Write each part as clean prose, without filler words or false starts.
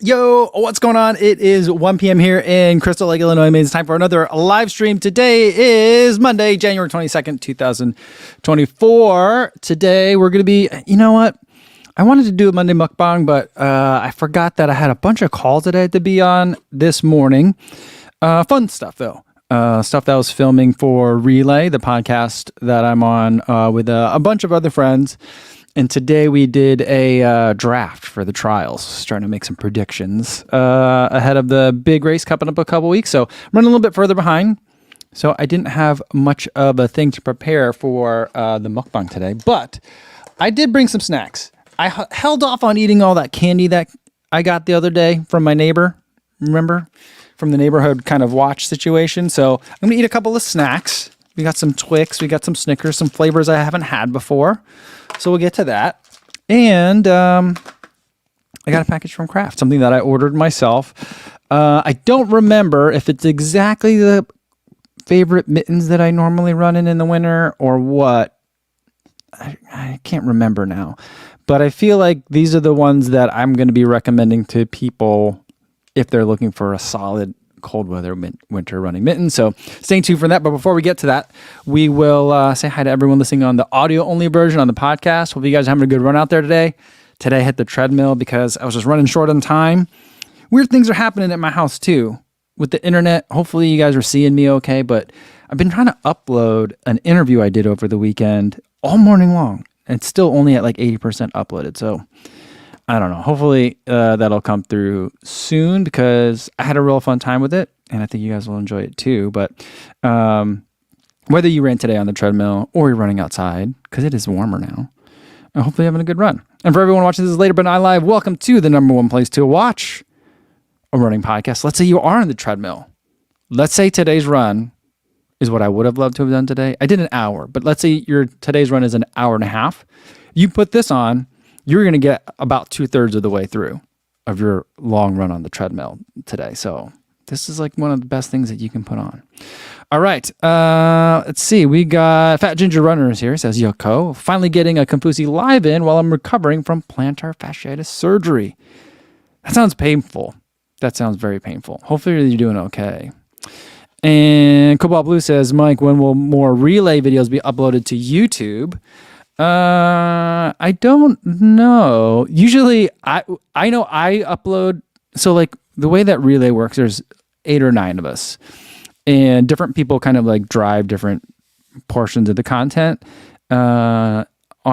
Yo, what's going on? It is 1 p.m. here in Crystal Lake, Illinois. It's time for another live stream. Today is Monday, January 22nd, 2024. Today we're going to be, you know what? I wanted to do a Monday mukbang, but I forgot that I had a bunch of calls that I had to be on this morning. Fun stuff, though. Stuff that I was filming for Relay, the podcast that I'm on with a bunch of other friends. And today we did a draft for the trials, starting to make some predictions ahead of the big race coming up a couple weeks. So I'm running a little bit further behind. So I didn't have much of a thing to prepare for the mukbang today. But I did bring some snacks. I held off on eating all that candy that I got the other day from my neighbor. Remember? From the neighborhood kind of watch situation. So I'm going to eat a couple of snacks. We got some Twix. We got some Snickers, some flavors I haven't had before. So we'll get to that. And I got a package from Kraft, something that I ordered myself. I don't remember if it's exactly the favorite mittens that I normally run in the winter or what. I can't remember now. But I feel like these are the ones that I'm going to be recommending to people if they're looking for a solid cold weather winter running mittens. So stay tuned for that. But before we get to that, we will say hi to everyone listening on the audio only version on the podcast. Hope you guys are having a good run out there today. Today I hit the treadmill because I was just running short on time. Weird things are happening at my house too with the internet. Hopefully you guys are seeing me okay, but I've been trying to upload an interview I did over the weekend all morning long. And it's still only at like 80% uploaded. So I don't know. Hopefully that'll come through soon because I had a real fun time with it. And I think you guys will enjoy it too. But whether you ran today on the treadmill or you're running outside, because it is warmer now, hopefully you're having a good run. And for everyone watching this later but not live, welcome to the number one place to watch a running podcast. Let's say you are on the treadmill. Let's say today's run is what I would have loved to have done today. I did an hour, but let's say today's run is an hour and a half. You put this on, you're going to get about 2/3 of the way through of your long run on the treadmill today. So this is like one of the best things that you can put on. All right. Let's see. We got Fat Ginger Runners here, says Yoko. Finally getting a Kampusi live in while I'm recovering from plantar fasciitis surgery. That sounds painful. That sounds very painful. Hopefully you're doing okay. And Cobalt Blue says, Mike, when will more relay videos be uploaded to YouTube? I don't know. Usually I know I upload. So like the way that relay works, there's 8 or 9 of us and different people kind of like drive different portions of the content. On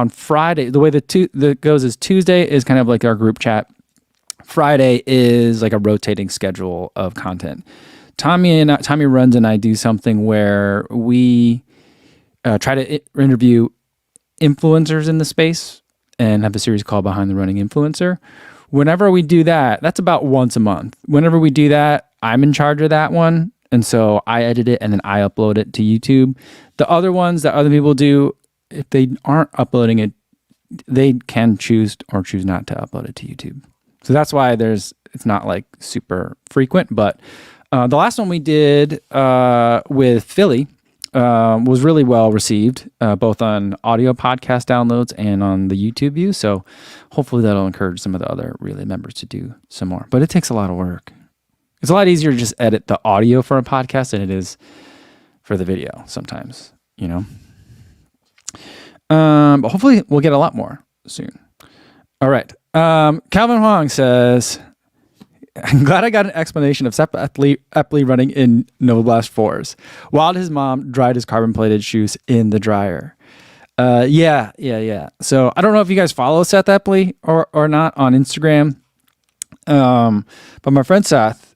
Friday, the way that goes is Tuesday is kind of like our group chat. Friday is like a rotating schedule of content. Tommy runs and I do something where we try to interview influencers in the space and have a series called Behind the Running Influencer. Whenever we do that, that's about once a month. Whenever we do that, I'm in charge of that one. And so I edit it and then I upload it to YouTube. The other ones that other people do, if they aren't uploading it, they can choose or choose not to upload it to YouTube. So that's why it's not like super frequent. But the last one we did with Philly was really well received, both on audio podcast downloads and on the YouTube views. So hopefully that'll encourage some of the other relay members to do some more. But it takes a lot of work. It's a lot easier to just edit the audio for a podcast than it is for the video sometimes, you know. But hopefully we'll get a lot more soon. All right. Calvin Huang says, I'm glad I got an explanation of Sepp Epley running in Novoblast 4s while his mom dried his carbon-plated shoes in the dryer. Yeah. So I don't know if you guys follow Seth Epley or not on Instagram. But my friend Seth,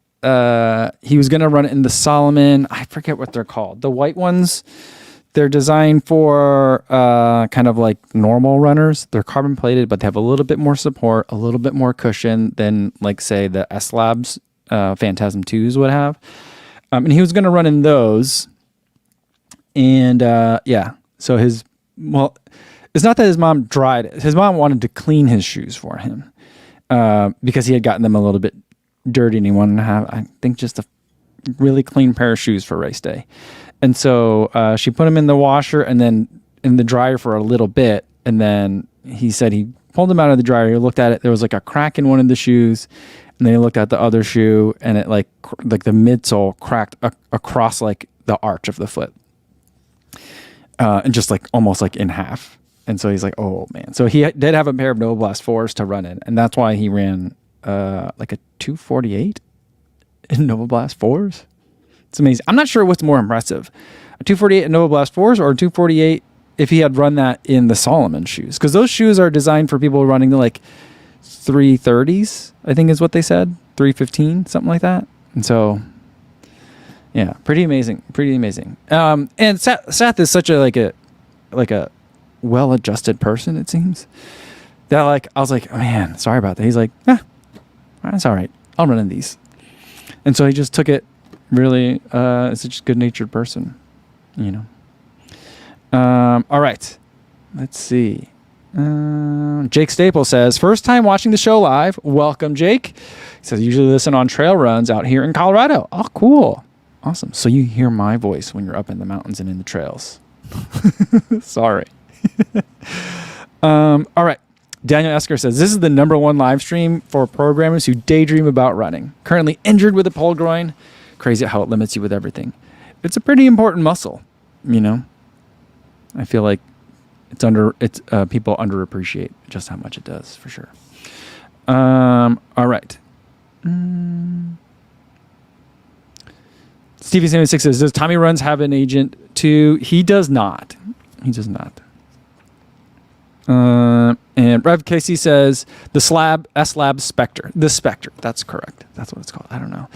he was going to run it in the Solomon. I forget what they're called. The white ones. They're designed for kind of like normal runners. They're carbon plated, but they have a little bit more support, a little bit more cushion than like say the S Labs Phantasm 2s would have. And he was going to run in those. And so it's not that his mom dried it. His mom wanted to clean his shoes for him because he had gotten them a little bit dirty and he wanted to have, I think, just a really clean pair of shoes for race day. And so she put them in the washer and then in the dryer for a little bit. And then he said he pulled them out of the dryer. He looked at it. There was like a crack in one of the shoes. And then he looked at the other shoe, and it like the midsole cracked across like the arch of the foot, and just like almost like in half. And so he's like, oh man. So he did have a pair of Novoblast 4s to run in, and that's why he ran like a 248 in Novoblast 4s. It's amazing. I'm not sure what's more impressive, a 248 in Novoblast 4s or a 248 if he had run that in the Solomon shoes, because those shoes are designed for people running like 330s, I think is what they said, 315, something like that. And so, yeah, pretty amazing. And Seth is such a well-adjusted person, it seems, that like I was like, oh, man, sorry about that. He's like, that's all right. I'll run in these. And so he just took it really, such a good-natured person, you know. All right, let's see. Jake Staple says, first time watching the show live. Welcome, Jake. He says, usually listen on trail runs out here in Colorado. Oh, cool. Awesome. So you hear my voice when you're up in the mountains and in the trails. Sorry. All right. Daniel Esker says, this is the #1 live stream for programmers who daydream about running. Currently injured with a pulled groin. Crazy how it limits you with everything. It's a pretty important muscle, you know. I feel like people underappreciate just how much it does, for sure. All right. Stevie76 says, does Tommy Runs have an agent too? He does not. And Rev Casey says, the S-Lab Spectre. The Spectre. That's correct. That's what it's called. I don't know.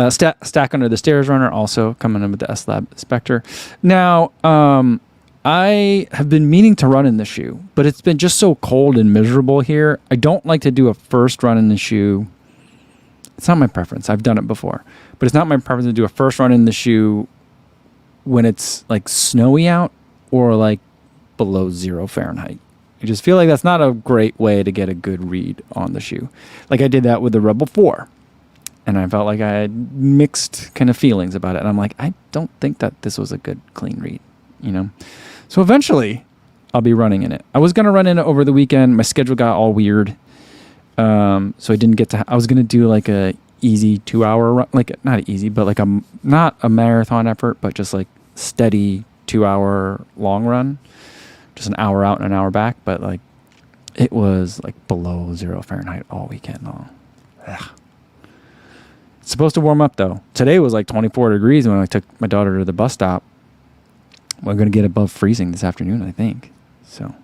Stack Under the Stairs Runner also coming in with the S-Lab Spectre. Now, I have been meaning to run in the shoe, but it's been just so cold and miserable here. I don't like to do a first run in the shoe. It's not my preference. I've done it before, but it's not my preference to do a first run in the shoe when it's like snowy out or like below 0 Fahrenheit. I just feel like that's not a great way to get a good read on the shoe. Like I did that with the Rebel 4. And I felt like I had mixed kind of feelings about it. And I'm like, I don't think that this was a good, clean read, you know? So eventually, I'll be running in it. I was going to run in it over the weekend. My schedule got all weird. So I didn't get to... I was going to do like a easy 2-hour run. Like, not easy, but like not a marathon effort, but just like steady 2-hour long run. Just an hour out and an hour back. But like, it was like below 0 Fahrenheit all weekend long. Ugh. It's supposed to warm up, though. Today was like 24 degrees when I took my daughter to the bus stop. We're going to get above freezing this afternoon, I think. So.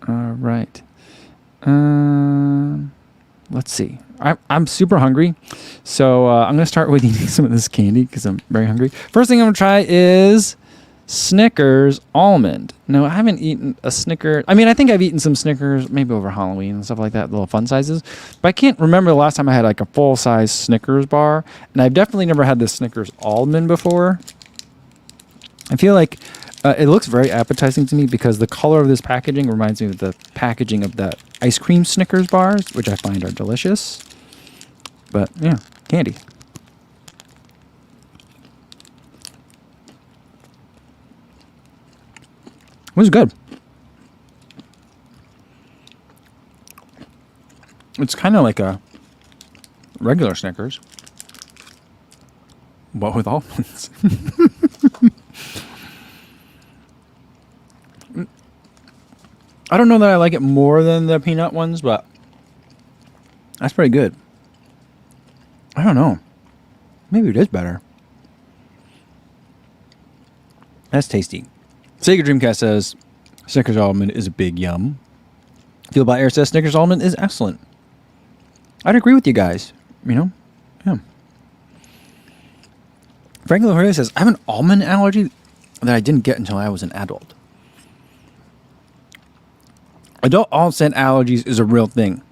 All right. Let's see. I'm super hungry. So I'm going to start with eating some of this candy because I'm very hungry. First thing I'm going to try is Snickers almond. No, I haven't eaten a Snickers. I mean, I think I've eaten some Snickers maybe over Halloween and stuff like that, little fun sizes. But I can't remember the last time I had like a full-size Snickers bar. And I've definitely never had the Snickers almond before. I feel like it looks very appetizing to me because the color of this packaging reminds me of the packaging of the ice cream Snickers bars, which I find are delicious. But yeah, candy. It was good. It's kind of like a regular Snickers, but with almonds. I don't know that I like it more than the peanut ones, but that's pretty good. I don't know. Maybe it is better. That's tasty. Sega Dreamcast says, Snickers almond is a big yum. Feel by Air says, Snickers almond is excellent. I'd agree with you guys. You know? Yeah. Frank Lahore says, I have an almond allergy that I didn't get until I was an adult. Adult onset allergies is a real thing.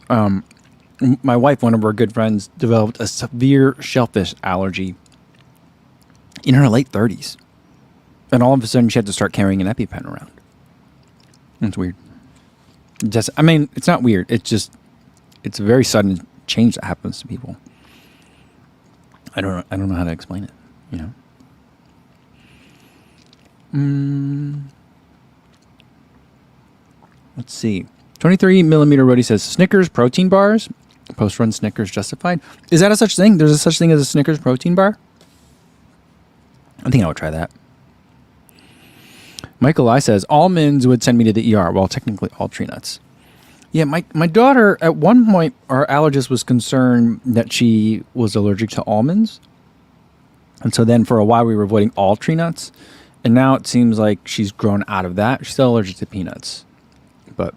My wife, one of our good friends, developed a severe shellfish allergy in her late 30s. And all of a sudden, she had to start carrying an EpiPen around. It's weird. I mean, it's not weird. It's just, it's a very sudden change that happens to people. I don't know how to explain it, you know? Let's see. 23 millimeter Roadie says Snickers protein bars. Post-run Snickers justified. Is that a such thing? There's a such thing as a Snickers protein bar? I think I would try that. Michael I says almonds would send me to the ER. Well, technically all tree nuts. Yeah, my daughter at one point, our allergist was concerned that she was allergic to almonds. And so then for a while we were avoiding all tree nuts. And now it seems like she's grown out of that. She's still allergic to peanuts. But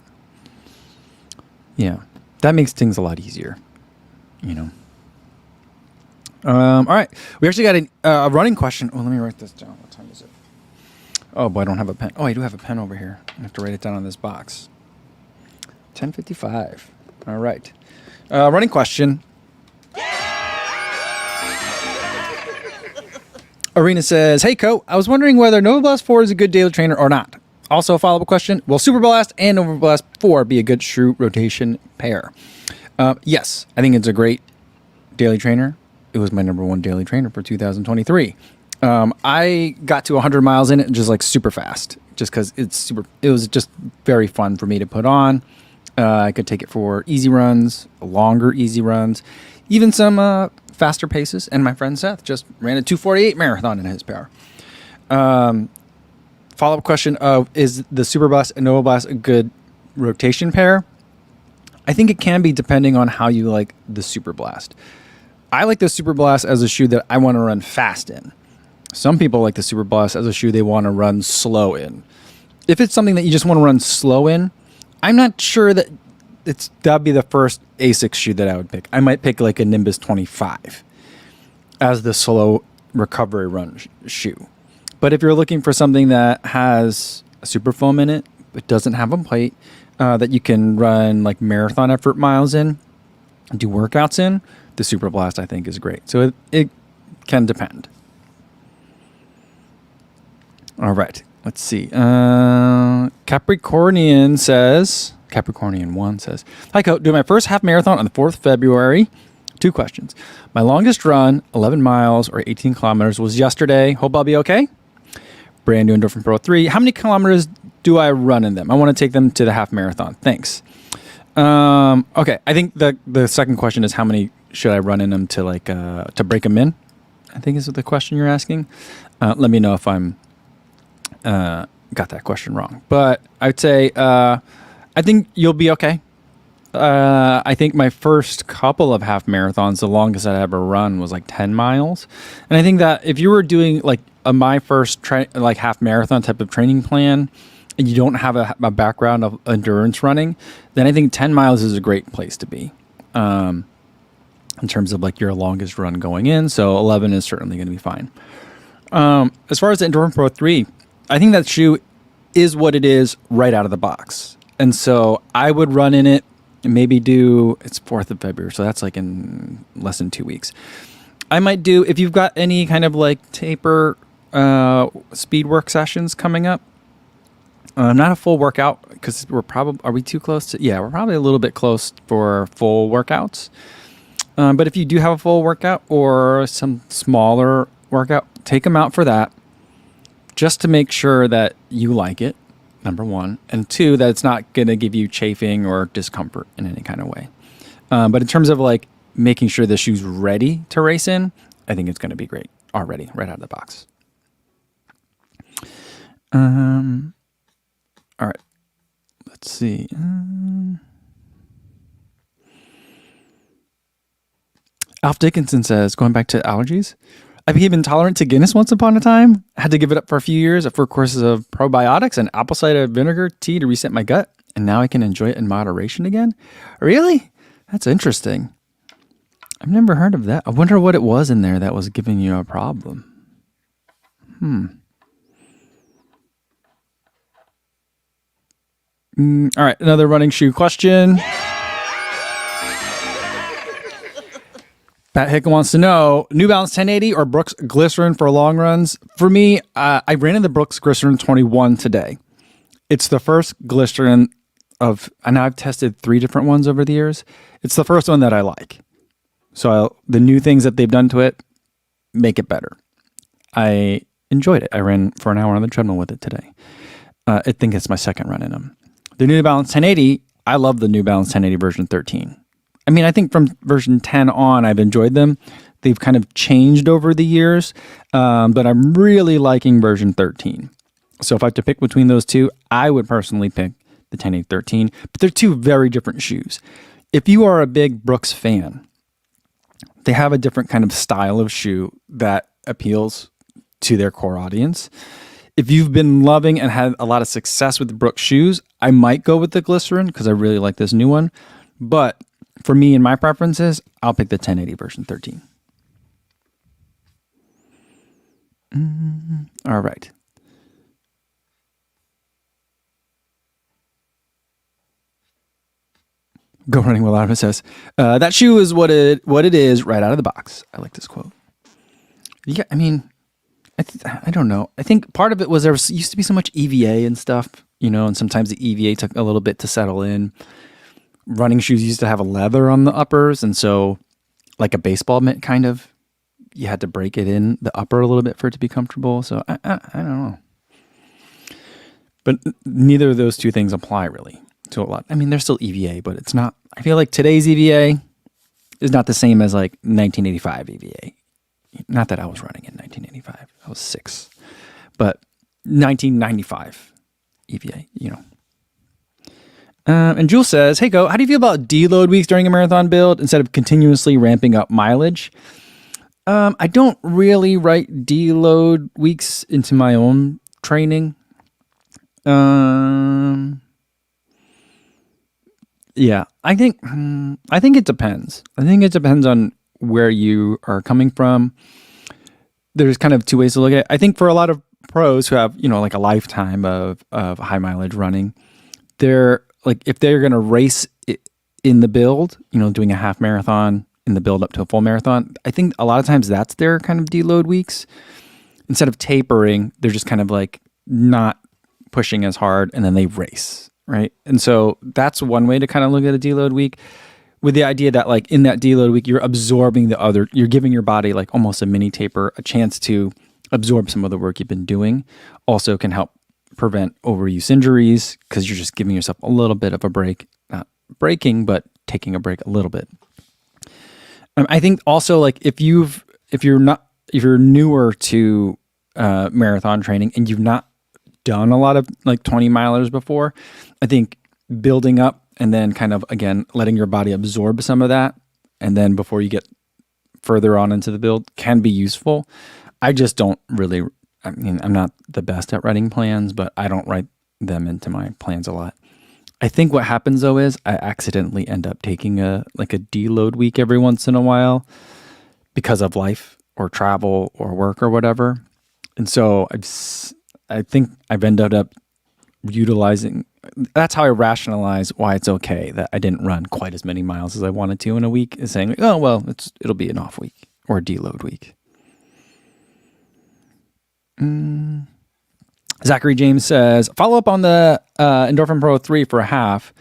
yeah, that makes things a lot easier, you know. All right. We actually got a running question. Oh, let me write this down. What time is it? Oh, boy, I don't have a pen. Oh, I do have a pen over here. I have to write it down on this box. 10:55. All right. Running question. Arena says, hey, Co, I was wondering whether Nova Blast 4 is a good daily trainer or not. Also, a follow-up question, will Super Blast and Nova Blast 4 be a good shoe rotation pair? Yes, I think it's a great daily trainer. It was my number one daily trainer for 2023. I got to 100 miles in it just like super fast, just because it was just very fun for me to put on. I could take it for easy runs, longer easy runs, even some faster paces. And my friend Seth just ran a 2:48 marathon in his pair. Follow-up question of, is the Super Blast and Nova Blast a good rotation pair? I think it can be depending on how you like the Super Blast. I like the Super Blast as a shoe that I want to run fast in. Some people like the Super Blast as a shoe they want to run slow in. If it's something that you just want to run slow in, I'm not sure that that'd be the first ASICS shoe that I would pick. I might pick like a Nimbus 25 as the slow recovery run shoe. But if you're looking for something that has a super foam in it, but doesn't have a plate, that you can run like marathon effort miles in, do workouts in, the Super Blast I think is great. So it can depend. All right, let's see. Capricornian 1 says, hi, Co. Doing my first half marathon on the 4th of February. 2 questions. My longest run, 11 miles or 18 kilometers, was yesterday. Hope I'll be okay. Brand new Endorphin Pro 3. How many kilometers do I run in them? I want to take them to the half marathon. Thanks. Okay. I think the second question is how many should I run in them to to break them in? I think is the question you're asking. Let me know if I'm got that question wrong. But I'd say I think you'll be okay. I think my first couple of half marathons, the longest I'd ever run was like 10 miles. And I think that if you were doing like my first half marathon type of training plan and you don't have a background of endurance running, then I think 10 miles is a great place to be in terms of like your longest run going in. So 11 is certainly going to be fine. As far as the Endorphin Pro 3, I think that shoe is what it is right out of the box. And so I would run in it, maybe it's 4th of February, so that's like in less than 2 weeks. I might do, if you've got any kind of like taper speed work sessions coming up, not a full workout, because are we too close to, yeah, we're probably a little bit close for full workouts. But if you do have a full workout or some smaller workout, take them out for that, just to make sure that you like it. Number one, and two, that it's not going to give you chafing or discomfort in any kind of way. But in terms of like making sure the shoe's ready to race in, I think it's going to be great already, right out of the box. All right, let's see. Alf Dickinson says, going back to allergies, I became intolerant to Guinness once upon a time. I had to give it up for a few years for courses of probiotics and apple cider vinegar tea to reset my gut. And now I can enjoy it in moderation again. Really? That's interesting. I've never heard of that. I wonder what it was in there that was giving you a problem. All right, another running shoe question. Pat Hick wants to know, New Balance 1080 or Brooks Glycerin for long runs? For me, I ran in the Brooks Glycerin 21 today. It's the first Glycerin and I've tested 3 different ones over the years. It's the first one that I like. So the new things that they've done to it make it better. I enjoyed it. I ran for an hour on the treadmill with it today. I think it's my second run in them. The New Balance 1080, I love the New Balance 1080 version 13. I mean, I think from version 10 on, I've enjoyed them. They've kind of changed over the years, but I'm really liking version 13. So if I have to pick between those two, I would personally pick the 1080 13, but they're two very different shoes. If you are a big Brooks fan, they have a different kind of style of shoe that appeals to their core audience. If you've been loving and had a lot of success with the Brooks shoes, I might go with the Glycerin because I really like this new one. But for me and my preferences, I'll pick the 1080 version 13. All right. Go Running Without Him says, that shoe is what it is right out of the box. I like this quote. Yeah, I mean, I don't know. I think part of it was there used to be so much EVA and stuff, and sometimes the EVA took a little bit to settle in. Running shoes used to have a leather on the uppers, and so like a baseball mitt kind of, you had to break it in the upper a little bit for it to be comfortable. So I don't know. But neither of those two things apply really to a lot. I mean, there's still EVA, but it's not. I feel like today's EVA is not the same as like 1985 EVA. Not that I was running in 1985. I was 6. But 1995 EVA, And Jules says, hey, Go, how do you feel about deload weeks during a marathon build instead of continuously ramping up mileage? I don't really write deload weeks into my own training. Yeah, I think it depends. I think it depends on where you are coming from. There's kind of two ways to look at it. I think for a lot of pros who have, like a lifetime of high mileage running, they're like, if they're going to race in the build, doing a half marathon in the build up to a full marathon, I think a lot of times that's their kind of deload weeks. Instead of tapering, they're just kind of like not pushing as hard and then they race, right? And so that's one way to kind of look at a deload week, with the idea that like in that deload week, you're absorbing you're giving your body like almost a mini taper, a chance to absorb some of the work you've been doing. Also can help prevent overuse injuries because you're just giving yourself a little bit of a break, not breaking, but taking a break a little bit. I think also like if you're newer to marathon training and you've not done a lot of like 20 milers before, I think building up and then kind of, again, letting your body absorb some of that. And then before you get further on into the build can be useful. I just don't really, I'm not the best at writing plans, but I don't write them into my plans a lot. I think what happens though is I accidentally end up taking a deload week every once in a while because of life or travel or work or whatever. And so I think I've ended up utilizing, that's how I rationalize why it's okay that I didn't run quite as many miles as I wanted to in a week, is saying, oh, well, it'll be an off week or a deload week. Zachary James says, follow up on the Endorphin Pro 3 for a half.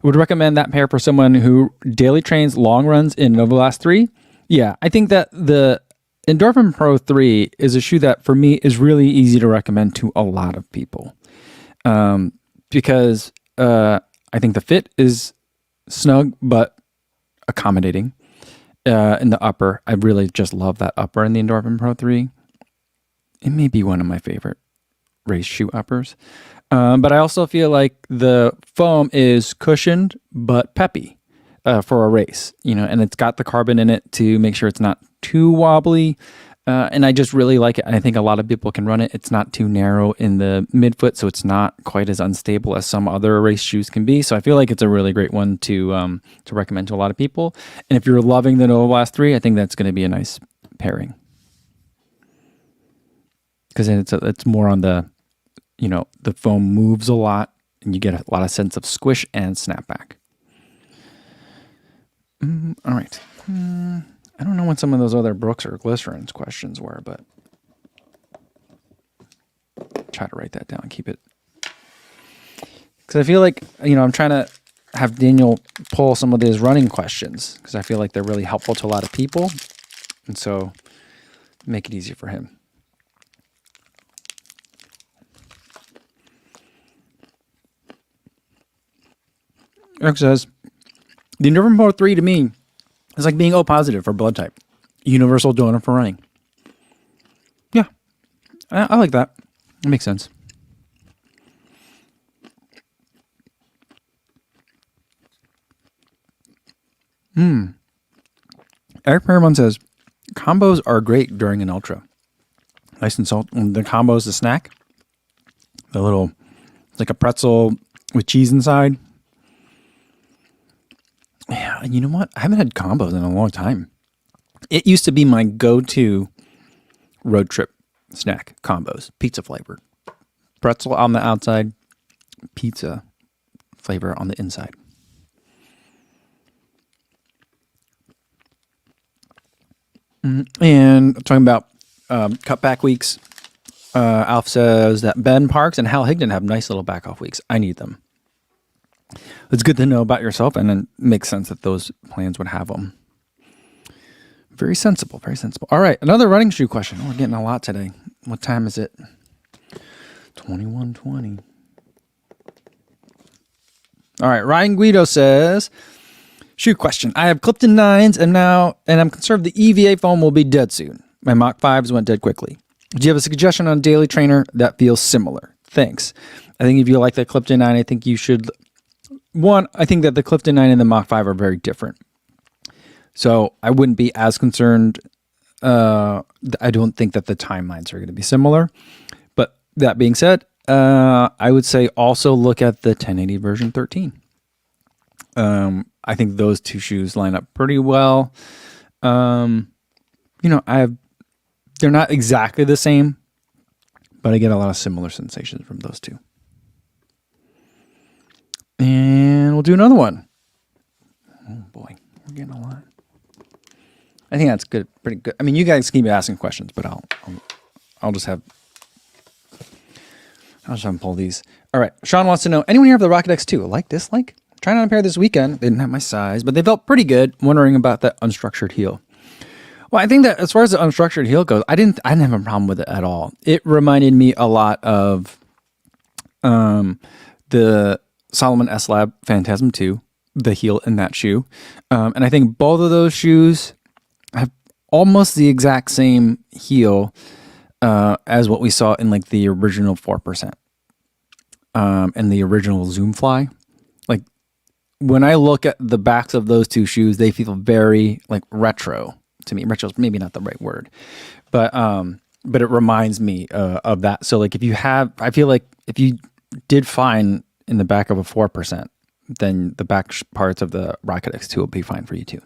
Would recommend that pair for someone who daily trains long runs in Novolast 3. Yeah, I think that the Endorphin Pro 3 is a shoe that for me is really easy to recommend to a lot of people. Because I think the fit is snug but accommodating in the upper. I really just love that upper in the Endorphin Pro 3. It may be one of my favorite race shoe uppers. But I also feel like the foam is cushioned but peppy for a race, and it's got the carbon in it to make sure it's not too wobbly. And I just really like it. I think a lot of people can run it. It's not too narrow in the midfoot, so it's not quite as unstable as some other race shoes can be. So I feel like it's a really great one to recommend to a lot of people. And if you're loving the Novolast 3, I think that's going to be a nice pairing. Because it's more on the, the foam moves a lot and you get a lot of sense of squish and snapback. All right. I don't know what some of those other Brooks or Glycerin's questions were, but try to write that down, keep it. Because I feel like, I'm trying to have Daniel pull some of these running questions because I feel like they're really helpful to a lot of people. And so make it easier for him. Eric says, the Nervimo 3 to me is like being O positive for blood type. Universal donor for running. Yeah, I like that. It makes sense. Eric Paramount says, combos are great during an ultra. Nice and salt. The combo is the snack. The little, like a pretzel with cheese inside. Yeah, you know what? I haven't had combos in a long time. It used to be my go-to road trip snack combos. Pizza flavor. Pretzel on the outside. Pizza flavor on the inside. And talking about cutback weeks, Alf says that Ben Parks and Hal Higdon have nice little back off weeks. I need them. It's good to know about yourself, and it makes sense that those plans would have them. Very sensible, very sensible. All right, another running shoe question. Oh, we're getting a lot today. What time is it? 21:20. All right, Ryan Guido says, shoe question. I have Clifton 9s and I'm concerned the EVA foam will be dead soon. My Mach 5s went dead quickly. Do you have a suggestion on a daily trainer that feels similar? Thanks. I think if you like the Clifton 9, I think you should. I think that the Clifton 9 and the Mach 5 are very different. So I wouldn't be as concerned. I don't think that the timelines are going to be similar. But that being said, I would say also look at the 1080 version 13. I think those two shoes line up pretty well. They're not exactly the same, but I get a lot of similar sensations from those two. And we'll do another one. Oh boy, we're getting a lot. I think that's good, pretty good. I mean, you guys keep asking questions, but I'll just have them pull these. All right, Sean wants to know, anyone here have the Rocket X2? Like, dislike? Trying on a pair this weekend. They didn't have my size, but they felt pretty good. Wondering about that unstructured heel. Well, I think that as far as the unstructured heel goes, I didn't have a problem with it at all. It reminded me a lot of the Salomon S Lab Phantasm 2, the heel in that shoe. And I think both of those shoes have almost the exact same heel as what we saw in like the original 4%. And the original Zoom Fly. Like when I look at the backs of those two shoes, they feel very like retro to me. Retro is maybe not the right word, but it reminds me of that. So like I feel like if you did fine in the back of a 4%, then the back parts of the Rocket X2 will be fine for you too.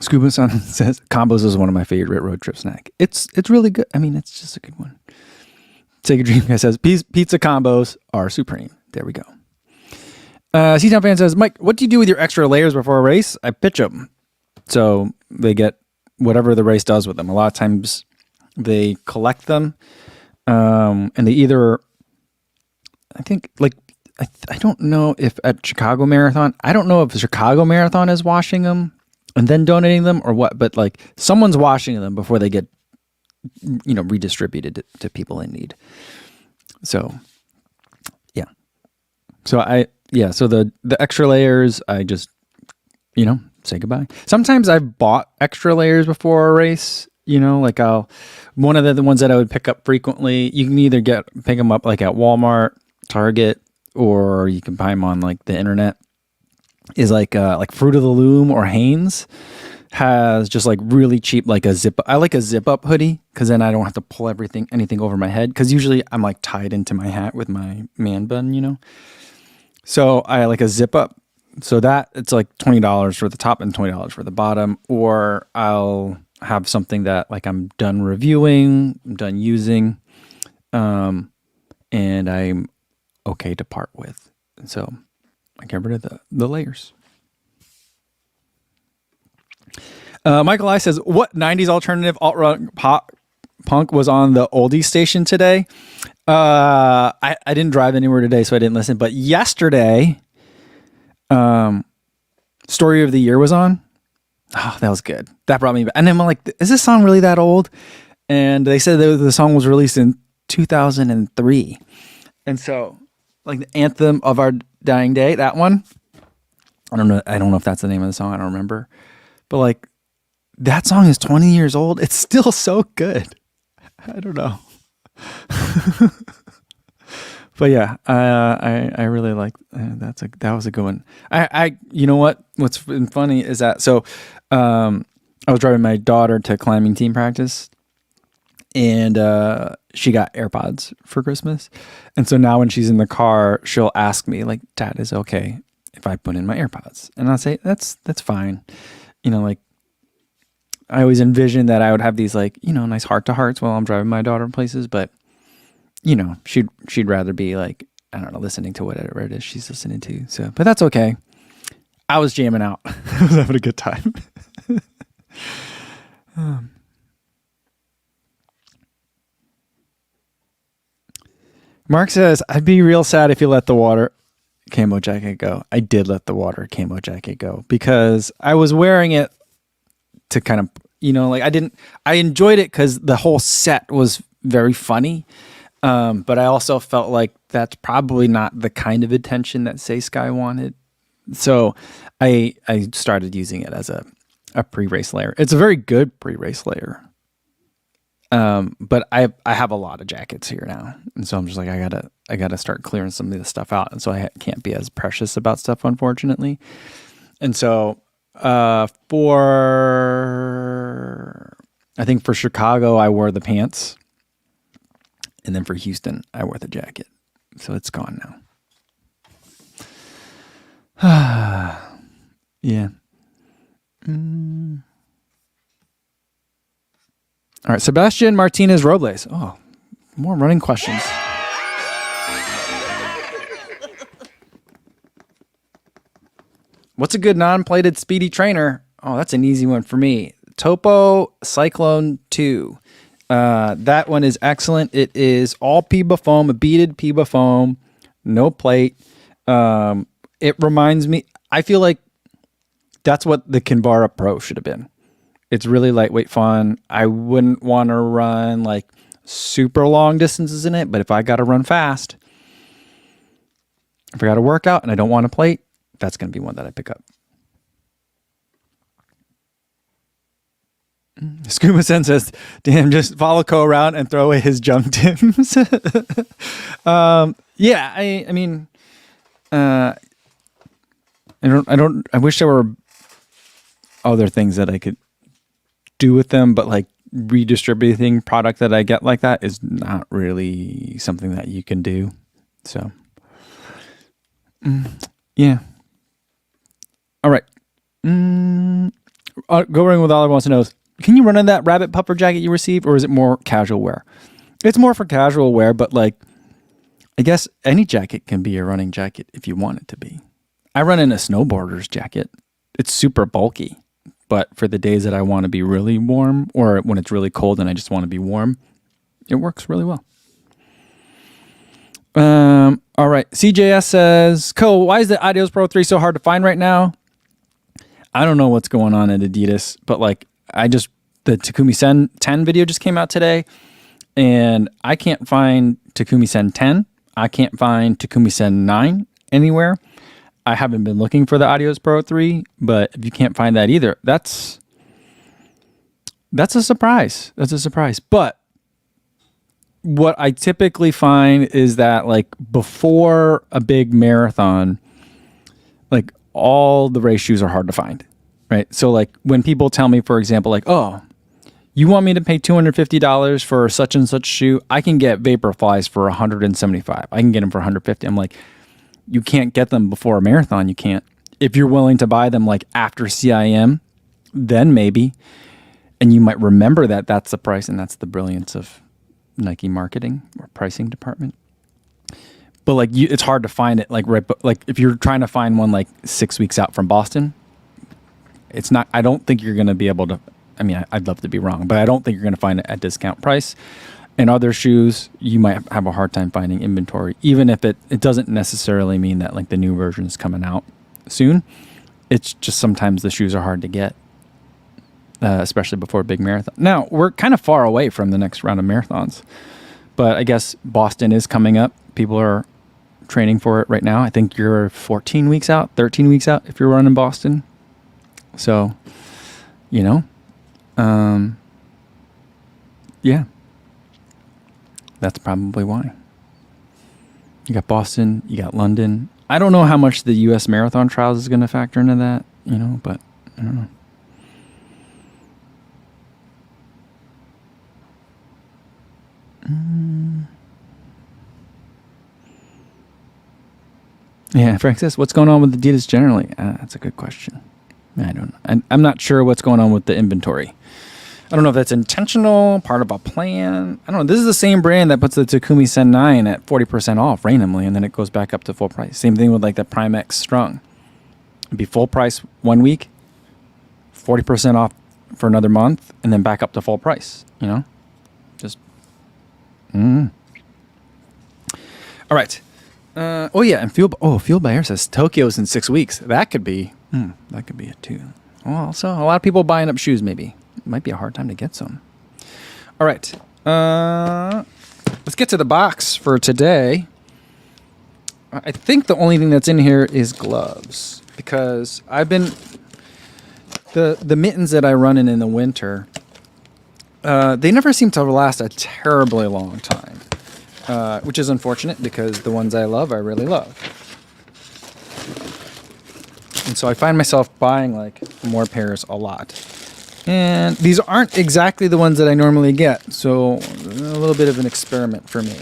Scuba Sun says combos is one of my favorite road trip snack. It's really good. I mean, it's just a good one. Sega Dream guy says pizza combos are supreme. There we go. C-Town fan says, Mike, what do you do with your extra layers before a race? I pitch them. So they get whatever the race does with them. A lot of times they collect them. And they either, I think like, I don't know if at Chicago Marathon, I don't know if Chicago Marathon is washing them and then donating them or what, but like someone's washing them before they get, redistributed to people in need. So, yeah. So so the extra layers, I just, say goodbye. Sometimes I've bought extra layers before a race, like one of the ones that I would pick up frequently, you can either pick them up like at Walmart, Target, or you can buy them on like the internet, is like Fruit of the Loom or Hanes has just like really cheap, like I like a zip up hoodie because then I don't have to pull anything over my head. Cause usually I'm like tied into my hat with my man bun, So I like a zip up. So that it's like $20 for the top and $20 for the bottom, or I'll have something that like I'm done reviewing, I'm done using, and I'm okay to part with. And so I get rid of the layers. Michael I says, what 90s alternative alt-rock pop punk was on the oldie station today? I didn't drive anywhere today, so I didn't listen. But yesterday, Story of the Year was on. Oh, that was good. That brought me back. And then I'm like, is this song really that old? And they said that the song was released in 2003. And so, like the anthem of our dying day, that one. I don't know. I don't know if that's the name of the song. I don't remember. But like, that song is 20 years old. It's still so good. I don't know. But yeah, I really like that was a good one. You know what's been funny is that I was driving my daughter to climbing team practice, and she got AirPods for Christmas, and so now when she's in the car, she'll ask me like, "Dad, is it okay if I put in my AirPods?" And I'll say, "That's fine." Like I always envisioned that I would have these like nice heart to hearts while I'm driving my daughter places, but she'd rather be like, I don't know, listening to whatever it is she's listening to. So, but that's okay. I was jamming out. I was having a good time. Mark says, I'd be real sad if you let the water camo jacket go. I did let the water camo jacket go because I was wearing it to kind of, I enjoyed it because the whole set was very funny. But I also felt like that's probably not the kind of attention that Say Sky wanted. So I started using it as a pre-race layer. It's a very good pre-race layer. But I have a lot of jackets here now. And so I'm just like, I gotta start clearing some of this stuff out. And so I can't be as precious about stuff, unfortunately. And so, I think for Chicago, I wore the pants. And then for Houston, I wore the jacket. So it's gone now. Yeah. All right. Sebastian Martinez Robles. Oh, more running questions. What's a good non-plated speedy trainer? Oh, that's an easy one for me. Topo Cyclone 2. That one is excellent. It is all Piba foam, a beaded Piba foam, no plate. It reminds me, I feel like that's what the Kinvara Pro should have been. It's really lightweight fun. I wouldn't want to run like super long distances in it, but if I got to run fast, if I got to work out and I don't want a plate, that's going to be one that I pick up. Scuba Sen says, damn, just follow Co around and throw away his junk Tims. Yeah, I mean, I wish there were other things that I could do with them, but like redistributing product that I get like that is not really something that you can do. So, yeah. All right. Go Ring with Oliver wants to know, can you run in that rabbit puffer jacket you received, or is it more casual wear? It's more for casual wear, but like, I guess any jacket can be a running jacket if you want it to be. I run in a snowboarder's jacket. It's super bulky, but for the days that I want to be really warm, or when it's really cold and I just want to be warm, it works really well. All right. CJS says, Co, why is the Adios Pro 3 so hard to find right now? I don't know what's going on at Adidas, but like, the Takumi Sen 10 video just came out today, and I can't find Takumi Sen 10. I can't find Takumi Sen 9 anywhere. I haven't been looking for the Adios Pro 3, but if you can't find that either, that's a surprise. That's a surprise. But what I typically find is that like before a big marathon, like all the race shoes are hard to find, right? So like when people tell me, for example, like, oh, you want me to pay $250 for such and such shoe? I can get Vaporflies for $175. I can get them for $150. I'm like, you can't get them before a marathon. You can't. If you're willing to buy them like after CIM, then maybe. And you might remember that that's the price, and that's the brilliance of Nike marketing or pricing department. But like, it's hard to find it like like if you're trying to find one like 6 weeks out from Boston, it's not. I don't think you're going to be able to. I mean, I'd love to be wrong, but I don't think you're going to find it at discount price. And other shoes, you might have a hard time finding inventory, even if it doesn't necessarily mean that like the new version is coming out soon. It's just sometimes the shoes are hard to get. especially before a big marathon. Now, we're kind of far away from the next round of marathons, but I guess Boston is coming up. People are training for it right now. I think you're 14 weeks out, 13 weeks out if you're running Boston. So, yeah, that's probably why. You got Boston, you got London. I don't know how much the U.S. marathon trials is going to factor into that, but I don't know. Yeah, Frank says, what's going on with Adidas generally? That's a good question. I don't know. I'm not sure what's going on with the inventory. I don't know if that's intentional, part of a plan. I don't know. This is the same brand that puts the Takumi Sen 9 at 40% off randomly, and then it goes back up to full price. Same thing with like the Prime X Strung. It'd be full price 1 week, 40% off for another month, and then back up to full price. Just. All right. And Fueled by Air says Tokyo's in 6 weeks. That could be it too. Well, also a lot of people buying up shoes. Maybe it might be a hard time to get some. All right. Let's get to the box for today. I think the only thing that's in here is gloves, because I've been the mittens that I run in the winter. They never seem to last a terribly long time. Which is unfortunate because the ones I love, I really love. And so I find myself buying like more pairs a lot. And these aren't exactly the ones that I normally get. So a little bit of an experiment for me.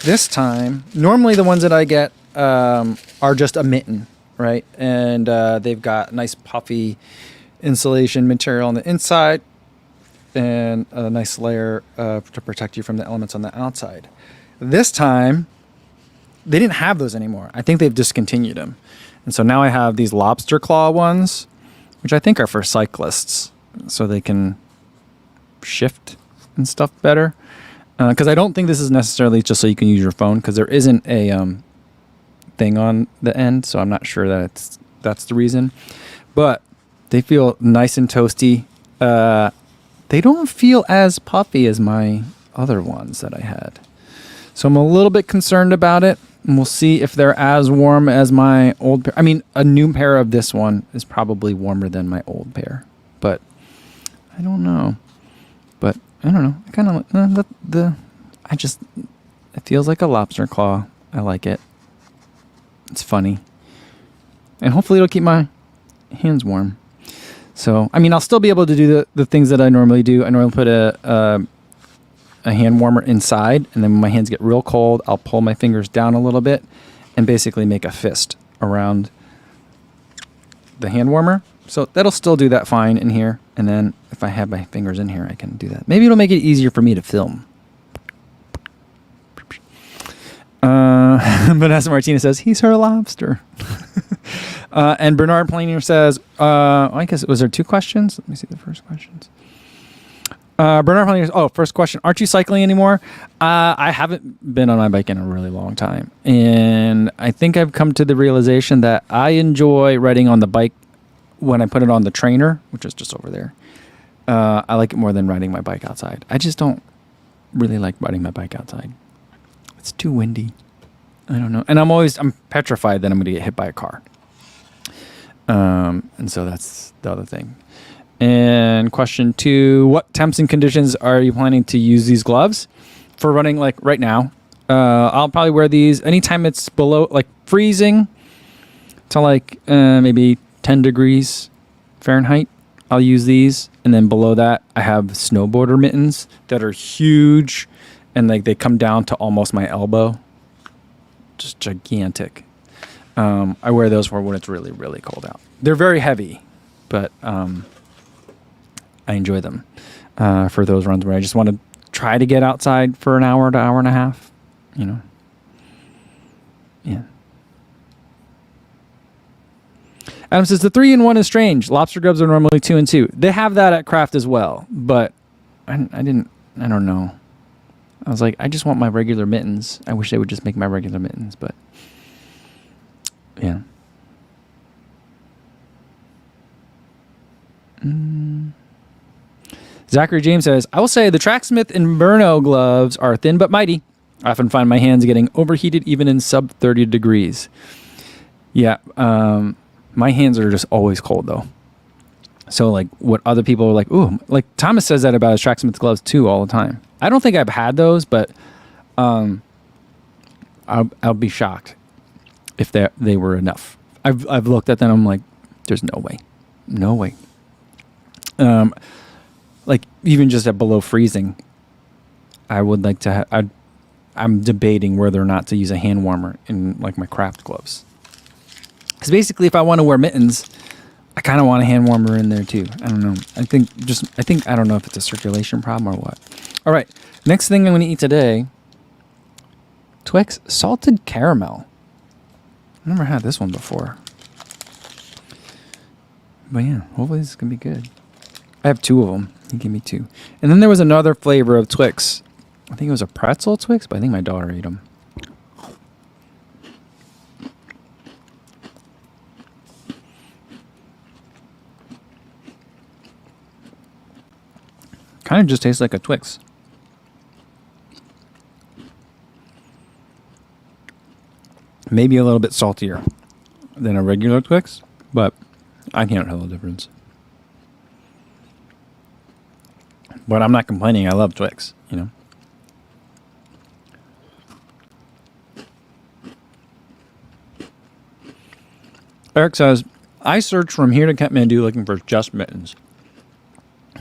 This time, normally the ones that I get are just a mitten, right? And they've got nice puffy insulation material on the inside and a nice layer to protect you from the elements on the outside. This time, they didn't have those anymore. I think they've discontinued them. And so now I have these lobster claw ones, which I think are for cyclists, so they can shift and stuff better. Because I don't think this is necessarily just so you can use your phone, because there isn't a thing on the end, so I'm not sure that that's the reason. But they feel nice and toasty. They don't feel as puffy as my other ones that I had. So I'm a little bit concerned about it. And we'll see if they're as warm as my old pair. I mean, a new pair of this one is probably warmer than my old pair. But I don't know. But I don't know. I kind of it feels like a lobster claw. I like it. It's funny. And hopefully it'll keep my hands warm. So, I mean, I'll still be able to do the things that I normally do. I normally put a hand warmer inside, and then when my hands get real cold, I'll pull my fingers down a little bit and basically make a fist around the hand warmer. So that'll still do that fine in here. And then if I have my fingers in here, I can do that. Maybe it'll make it easier for me to film. Vanessa Martinez says, he's her lobster. And Bernard Planier says, I guess, was there two questions? Let me see the first questions. Bernard Planier, first question. Aren't you cycling anymore? I haven't been on my bike in a really long time. And I think I've come to the realization that I enjoy riding on the bike when I put it on the trainer, which is just over there. I like it more than riding my bike outside. I just don't really like riding my bike outside. It's too windy. I don't know. And I'm petrified that I'm going to get hit by a car. And so that's the other thing. And question 2, what temps and conditions are you planning to use these gloves for running? Like right now, I'll probably wear these anytime it's below like freezing to like maybe 10 degrees Fahrenheit. I'll use these. And then below that, I have snowboarder mittens that are huge and like they come down to almost my elbow. Just gigantic. I wear those for when it's really, really cold out. They're very heavy, but I enjoy them for those runs where I just want to try to get outside for an hour to hour and a half, Yeah. Adam says the 3-in-1 is strange. Lobster gloves are normally 2 and 2. They have that at Kraft as well, but I don't know. I was like, I just want my regular mittens. I wish they would just make my regular mittens, but yeah. Zachary James says, I will say the Tracksmith Inverno gloves are thin but mighty. I often find my hands getting overheated even in sub 30 degrees. Yeah, my hands are just always cold though. So like what other people are like, ooh, like Thomas says that about his Tracksmith gloves too all the time. I don't think I've had those, but I'll be shocked if they were enough. I've looked at them. I'm like, there's no way. Like even just at below freezing, I would like to. I'm debating whether or not to use a hand warmer in like my craft gloves. Because basically, if I want to wear mittens, I kind of want a hand warmer in there too. I don't know. I think I don't know if it's a circulation problem or what. All right, next thing I'm going to eat today. Twix salted caramel. I've never had this one before. But yeah, hopefully this is going to be good. I have 2 of them. He gave me 2. And then there was another flavor of Twix. I think it was a pretzel Twix, but I think my daughter ate them. Kind of just tastes like a Twix. Maybe a little bit saltier than a regular Twix, but I can't tell the difference. But I'm not complaining. I love Twix, you know. Eric says, I searched from here to Kathmandu looking for just mittens.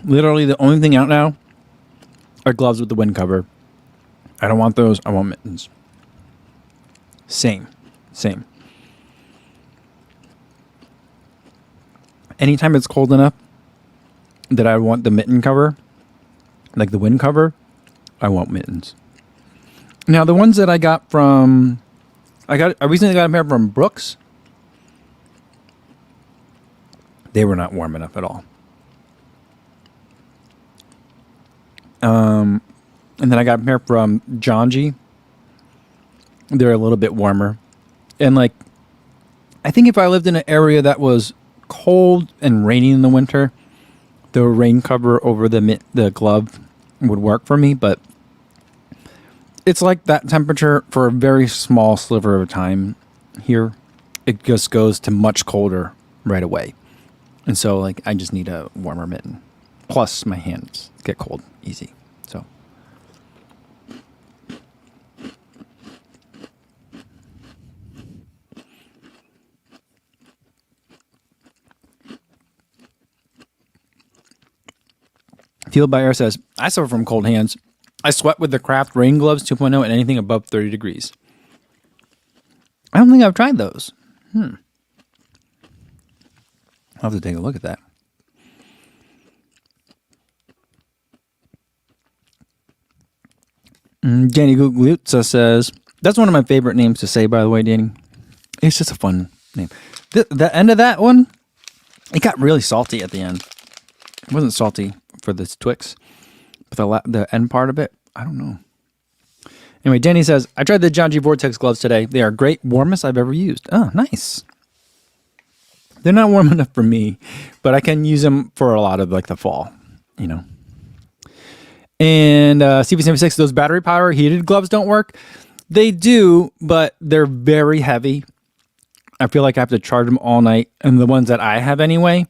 Literally the only thing out now are gloves with the wind cover. I don't want those. I want mittens. Same. Anytime it's cold enough that I want the mitten cover, like the wind cover, I want mittens. Now the ones that I got from, I recently got a pair from Brooks. They were not warm enough at all. And then I got a pair from John G. They're a little bit warmer. And like, I think if I lived in an area that was cold and rainy in the winter, the rain cover over the glove would work for me. But it's like that temperature for a very small sliver of time here. It just goes to much colder right away. And so like, I just need a warmer mitten. Plus my hands get cold easy. So. Fueled by Air says, I suffer from cold hands. I sweat with the Craft Rain Gloves 2.0 and anything above 30 degrees. I don't think I've tried those. I'll have to take a look at that. Danny Guglutza says, that's one of my favorite names to say, by the way, Danny. It's just a fun name. The end of that one, it got really salty at the end. It wasn't salty for this Twix, but the end part of it, I don't know. Anyway, Danny says, I tried the John G. Vortex gloves today. They are great, warmest I've ever used. Oh, nice. They're not warm enough for me, but I can use them for a lot of like the fall, you know. And CP76, those battery power heated gloves don't work. They do, but they're very heavy. I feel like I have to charge them all night. And the ones that I have anyway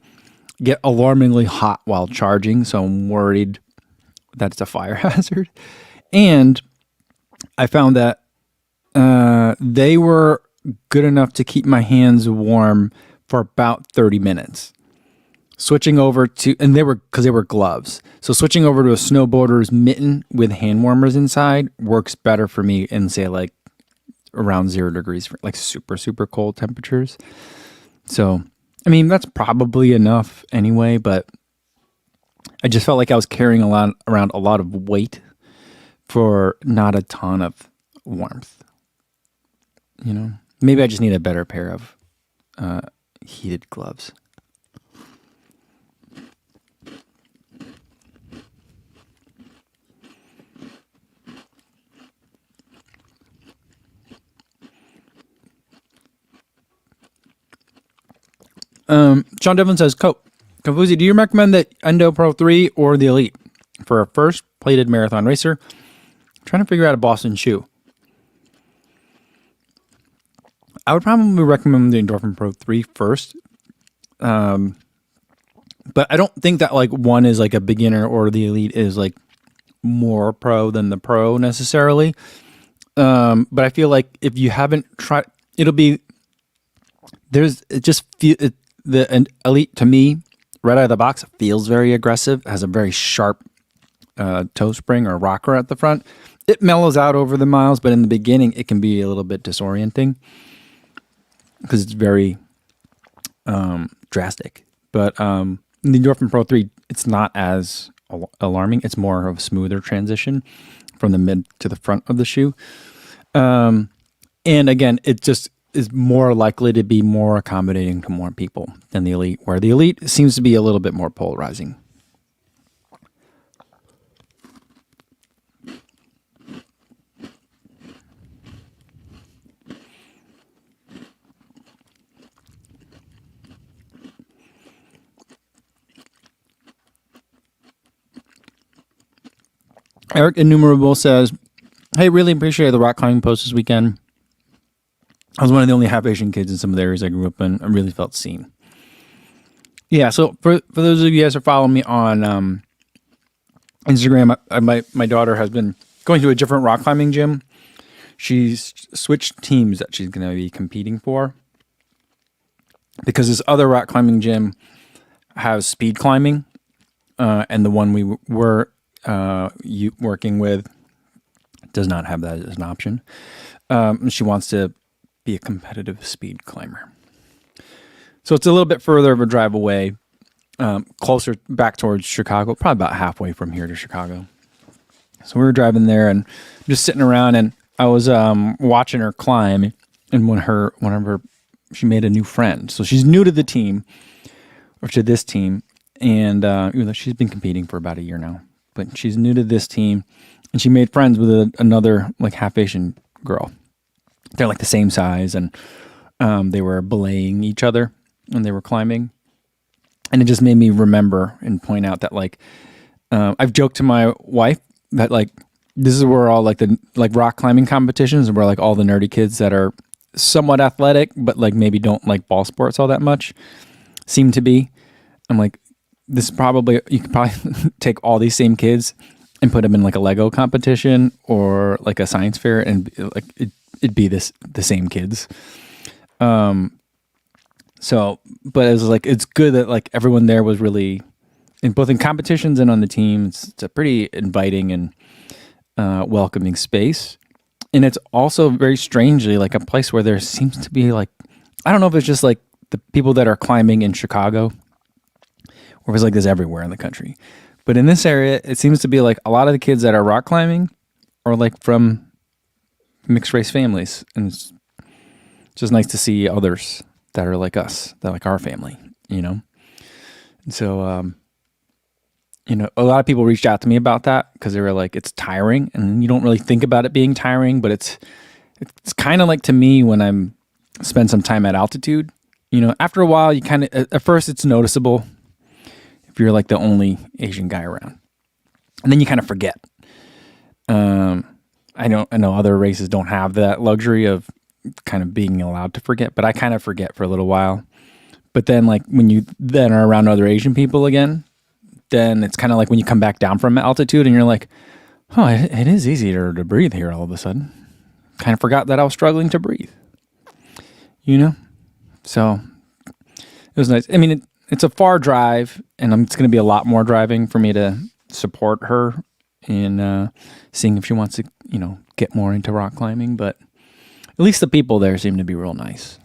get alarmingly hot while charging. So I'm worried that it's a fire hazard. And I found that they were good enough to keep my hands warm for about 30 minutes. Switching over to, and because they were gloves. So switching over to a snowboarder's mitten with hand warmers inside works better for me in say like around 0 degrees, like super, super cold temperatures. So, I mean, that's probably enough anyway, but I just felt like I was carrying around a lot of weight for not a ton of warmth. You know, maybe I just need a better pair of heated gloves. Sean Devlin says, Confuzi, do you recommend the Endo Pro 3 or the Elite? for a first plated marathon racer. Trying to figure out a Boston shoe. I would probably recommend the Endorphin Pro 3 first. But I don't think that like one is like a beginner or the Elite is like more pro than the Pro necessarily. But I feel like if you haven't tried, it'll be, the Elite to me, right out of the box, feels very aggressive, has a very sharp toe spring or rocker at the front. It mellows out over the miles, but in the beginning, it can be a little bit disorienting because it's very drastic. But the Endorphin Pro 3, it's not as alarming. It's more of a smoother transition from the mid to the front of the shoe. And again, it just is more likely to be more accommodating to more people than the Elite, where the Elite seems to be a little bit more polarizing. Eric Innumerable says, hey, really appreciate the rock climbing post this weekend. I was one of the only half Asian kids in some of the areas I grew up in. I really felt seen. Yeah, so for those of you guys who follow me on Instagram, my daughter has been going to a different rock climbing gym. She's switched teams that she's going to be competing for because this other rock climbing gym has speed climbing, and the one we were working with does not have that as an option. She wants to be a competitive speed climber. So it's a little bit further of a drive away, closer back towards Chicago, probably about halfway from here to Chicago. So we were driving there and just sitting around, and I was watching her climb, and she made a new friend. So she's new to the team, or to this team, and even though she's been competing for about a year now, but she's new to this team, and she made friends with another like half Asian girl. They're like the same size, and they were belaying each other when they were climbing. And it just made me remember and point out that like I've joked to my wife that like this is where all like the rock climbing competitions and where like all the nerdy kids that are somewhat athletic but like maybe don't like ball sports all that much seem to be. I'm like, this is probably, you could probably take all these same kids and put them in like a Lego competition or like a science fair, and like it'd be the same kids. So, but it was like, it's good that like everyone there was really both in competitions and on the team. It's a pretty inviting and welcoming space. And it's also very strangely like a place where there seems to be like, I don't know if it's just like the people that are climbing in Chicago, or if it's like this everywhere in the country. But in this area, it seems to be like a lot of the kids that are rock climbing are like from mixed race families. And it's just nice to see others that are like us, that are like our family, you know? And so, a lot of people reached out to me about that because they were like, it's tiring, and you don't really think about it being tiring, but it's kind of like, to me, when I'm spend some time at altitude, after a while, you kind of, at first it's noticeable if you're like the only Asian guy around, and then you kind of forget. I know other races don't have that luxury of kind of being allowed to forget, but I kind of forget for a little while. But then like when you then are around other Asian people again, then it's kind of like when you come back down from altitude and you're like, oh, it is easier to breathe here all of a sudden. Kind of forgot that I was struggling to breathe, So it was nice. I mean, it's a far drive, and it's going to be a lot more driving for me to support her in seeing if she wants to, get more into rock climbing. But at least the people there seem to be real nice,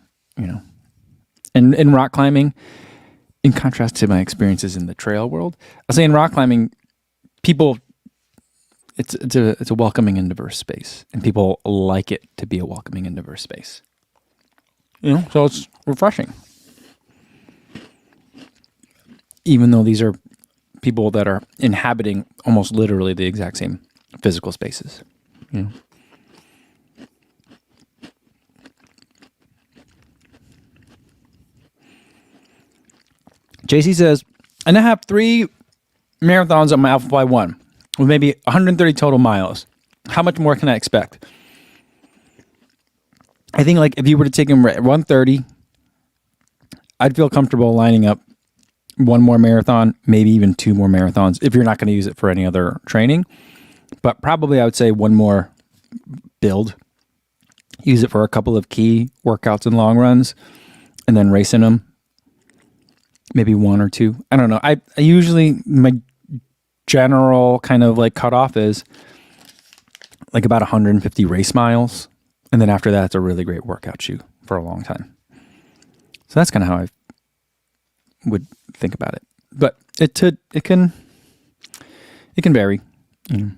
And in rock climbing, in contrast to my experiences in the trail world, I say in rock climbing, people, it's a welcoming and diverse space, and people like it to be a welcoming and diverse space. So it's refreshing. Even though these are people that are inhabiting almost literally the exact same physical spaces. JC says, I now have 3 marathons on my Alpha Fly 1. with maybe 130 total miles. How much more can I expect? I think like if you were to take him at 130, I'd feel comfortable lining up one more marathon, maybe even two more marathons if you're not going to use it for any other training. But probably I would say one more build. Use it for a couple of key workouts and long runs, and then racing them. Maybe one or two. I don't know. I usually, my general kind of like cutoff is like about 150 race miles. And then after that, it's a really great workout shoe for a long time. So that's kind of how I would think about it. But it can vary. You know.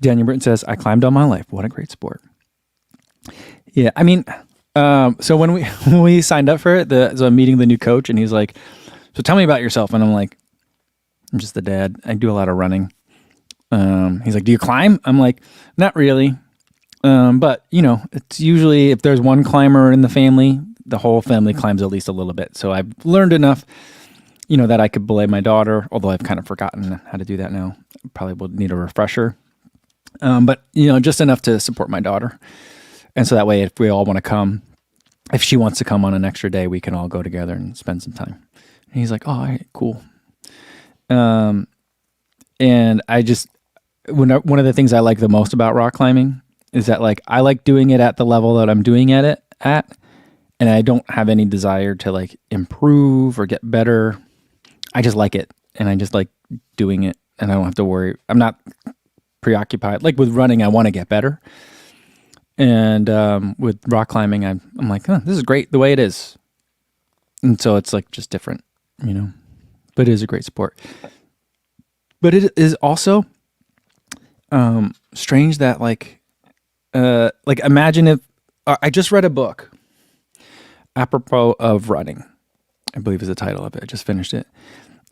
Daniel Britton says, I climbed all my life. What a great sport. Yeah, I mean, so when we signed up for it, so I'm meeting the new coach, and he's like, so tell me about yourself. And I'm like, I'm just the dad. I do a lot of running. He's like, do you climb? I'm like, not really. But, you know, it's usually if there's one climber in the family, the whole family climbs at least a little bit. So I've learned enough, you know, that I could belay my daughter, although I've kind of forgotten how to do that now. Probably will need a refresher. But, you know, just enough to support my daughter. And so that way, if we all want to come, if she wants to come on an extra day, we can all go together and spend some time. And he's like, oh, all right, cool. And I just, one of the things I like the most about rock climbing is that like, I like doing it at the level that I'm doing it at, and I don't have any desire to like improve or get better. I just like it. And I just like doing it, and I don't have to worry. I'm not preoccupied. Like with running, I want to get better. And with rock climbing, I'm like, oh, this is great the way it is. And so it's like just different, you know, but it is a great sport. But it is also strange that like imagine if I just read a book apropos of running, I believe is the title of it. I just finished it.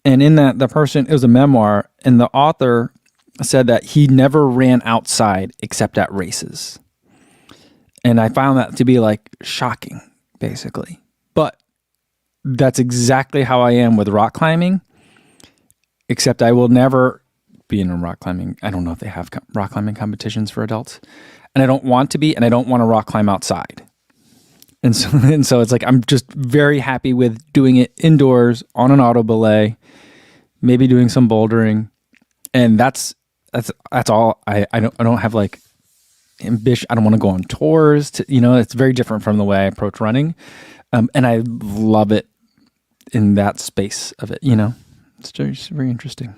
And in that, it was a memoir, and the author said that he never ran outside except at races. And I found that to be like shocking, basically. But that's exactly how I am with rock climbing, except I will never be in a rock climbing. I don't know if they have rock climbing competitions for adults. And I don't want to be, and I don't want to rock climb outside. And so it's like I'm just very happy with doing it indoors on an auto belay, maybe doing some bouldering. And that's all. I don't have like ambition. I don't want to go on tours to, you know, it's very different from the way I approach running. And I love it in that space of it, you know, it's just very interesting.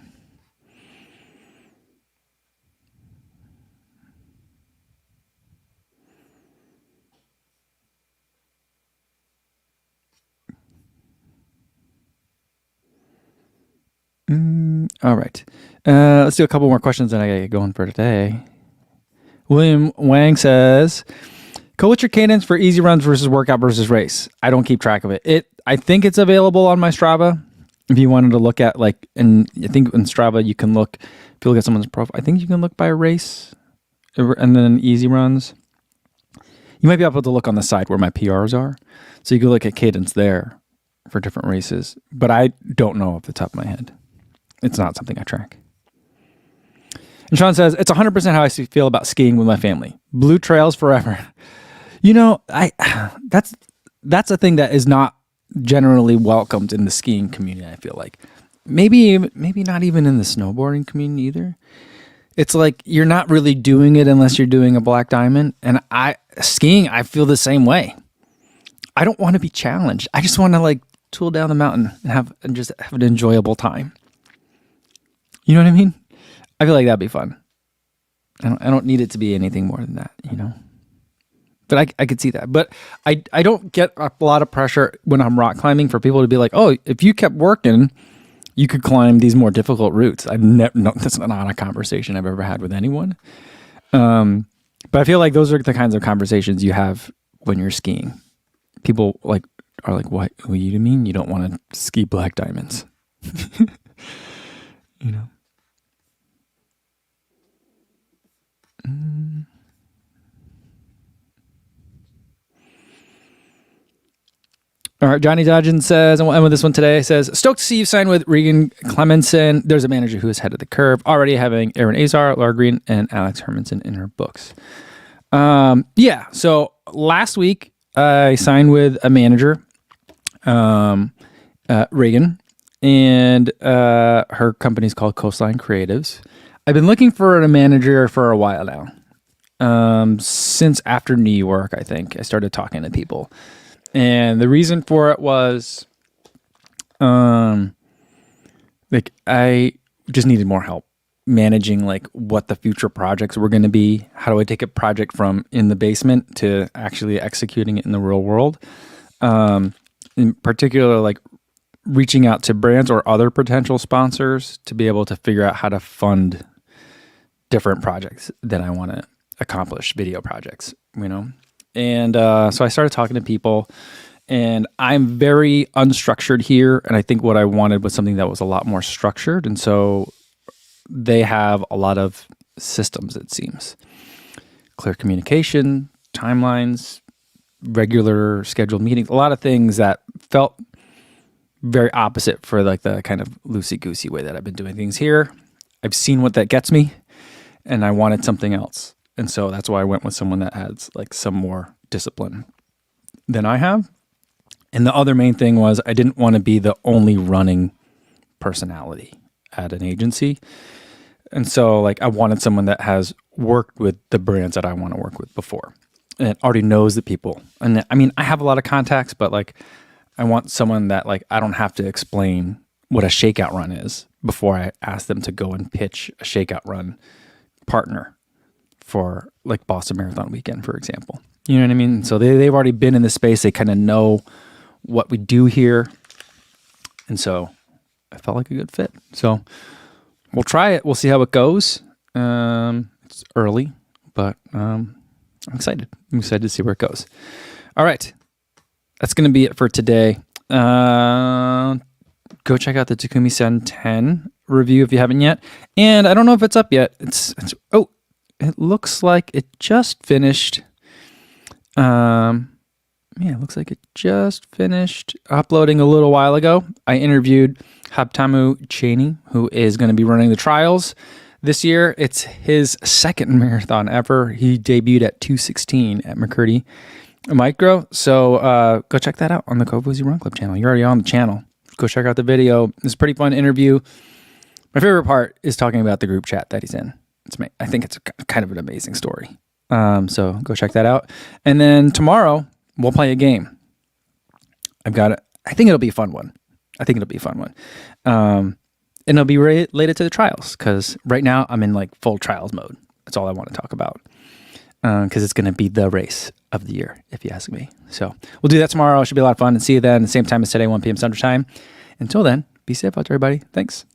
All right. Let's do a couple more questions and I gotta get going for today. William Wang says, what's your cadence for easy runs versus workout versus race? I don't keep track of it. I think it's available on my Strava. If you wanted to look at like, and I think in Strava you can look, if you look at someone's profile, I think you can look by race and then easy runs. You might be able to look on the side where my PRs are. So you can look at cadence there for different races, but I don't know off the top of my head. It's not something I track. And Sean says, it's 100% how I feel about skiing with my family. Blue trails forever. You know, that's a thing that is not generally welcomed in the skiing community, I feel like. Maybe not even in the snowboarding community either. It's like you're not really doing it unless you're doing a black diamond. And skiing, I feel the same way. I don't want to be challenged. I just want to like tool down the mountain and just have an enjoyable time. You know what I mean? I feel like that'd be fun. I don't need it to be anything more than that, you know? But I could see that. But I don't get a lot of pressure when I'm rock climbing for people to be like, oh, if you kept working, you could climb these more difficult routes. That's not a conversation I've ever had with anyone. But I feel like those are the kinds of conversations you have when you're skiing. People are like, what do you mean you don't want to ski black diamonds? You know? All right, Johnny Dodgen says, and we'll end with this one today, says, stoked to see you sign with Regan Clemenson. There's a manager who is ahead of the curve, already having Aaron Azar, Laura Green, and Alex Hermanson in her books. So last week I signed with a manager, Regan, and her company's called Coastline Creatives. I've been looking for a manager for a while now. Since after New York, I think, I started talking to people. And the reason for it was, I just needed more help managing like what the future projects were going to be. How do I take a project from in the basement to actually executing it in the real world? In particular, like reaching out to brands or other potential sponsors to be able to figure out how to fund different projects that I want to accomplish, video projects, And so I started talking to people, and I'm very unstructured here. And I think what I wanted was something that was a lot more structured. And so they have a lot of systems, it seems. Clear communication, timelines, regular scheduled meetings, a lot of things that felt very opposite for like the kind of loosey-goosey way that I've been doing things here. I've seen what that gets me, and I wanted something else. And so that's why I went with someone that has like some more discipline than I have. And the other main thing was I didn't want to be the only running personality at an agency. And so like I wanted someone that has worked with the brands that I want to work with before and already knows the people. And I mean, I have a lot of contacts, but like I want someone that like I don't have to explain what a shakeout run is before I ask them to go and pitch a shakeout run partner for like Boston Marathon weekend, for example. You know what I mean? So they've already been in this space. They kind of know what we do here. And so I felt like a good fit. So we'll try it. We'll see how it goes. It's early, but I'm excited. I'm excited to see where it goes. All right. That's going to be it for today. Go check out the Takumi Sen 10 review if you haven't yet. And I don't know if it's up yet. It looks like it just finished. It looks like it just finished uploading a little while ago. I interviewed Habtamu Cheney, who is going to be running the trials this year. It's his second marathon ever. He debuted at 2:16 at McCurdy Micro. So go check that out on the Kofuzi Run Club channel. You're already on the channel. Go check out the video. It's a pretty fun interview. My favorite part is talking about the group chat that he's in. I think it's kind of an amazing story. So go check that out. And then tomorrow we'll play a game. I think it'll be a fun one. And it'll be related to the trials because right now I'm in like full trials mode. That's all I want to talk about because it's going to be the race of the year, if you ask me. So we'll do that tomorrow. It should be a lot of fun. And see you then, the same time as today, 1 p.m. Central Time. Until then, be safe out there, everybody. Thanks.